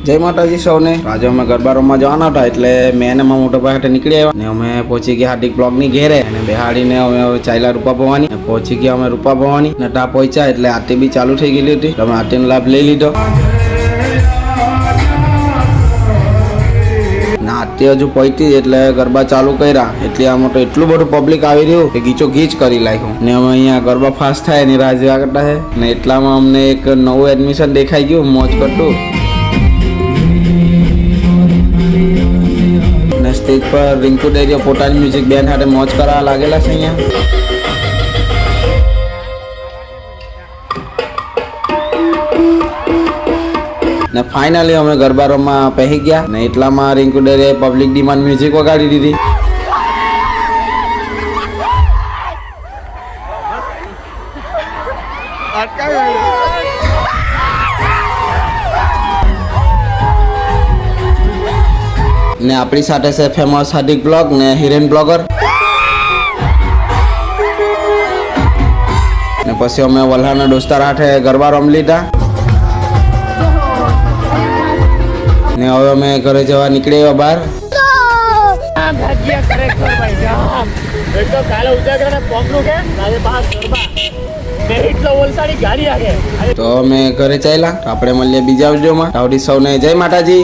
જય માતાજી સૌને। આજે અમે ગરબા રમવા જવાના હતા એટલે મેં અને મારા મોટા ભાઈ હાથે નીકળી આવ્યા ને અમે પહોંચી ગયા હાર્દિક બ્લોગની ઘેરે અને બેહાડીને અમે ચાલ્યા રૂપા ભવાની પહોંચી ગયા અમે રૂપા ભવાની ને ત્યાં પહોંચ્યા એટલે આરતી બી ચાલુ થઈ ગયેલી હતી। તમે આરતીનો લાભ લઈ લીધો। આરતી હજુ પહોંચી એટલે ગરબા ચાલુ કર્યા એટલે આમાં તો એટલું બધું પબ્લિક આવી રહ્યું કે ગીચો ગીચ કરી નાખ્યું ને અમે અહીંયા ગરબા ફાસ્ટ થાય એની રાહ જોયા કરતા છે ને એટલામાં અમને એક નવું એડમિશન દેખાઈ ગયું મોજ કરતું ને સ્ટેજ પર રિંકુ ડેરીઓ પોતાની મ્યુઝિક બેન્ડ સાથે મોજ કરવા લાગેલા છે અહીંયા। ને ફાઇનલી અમે ગરબા રમવા પહેરી ગયા ને એટલામાં રિંકુ ડેરીએ પબ્લિક ડિમાન્ડ મ્યુઝિક વગાડી દીધી। ને આપણી સાથે છે ફેમસ હાર્દિક બ્લોગ ને હિરેન બ્લોગર ને પછી અમે વલ્હાના દોસ્તાર હાથે ગરબા રમી લીધા ને હવે અમે ઘરે જવા નીકળી આવ્યા બહાર। તો અમે ઘરે ચાલ્યા આપણે મળીએ બીજા વિડીયોમાં। આવડી સૌને જય માતાજી।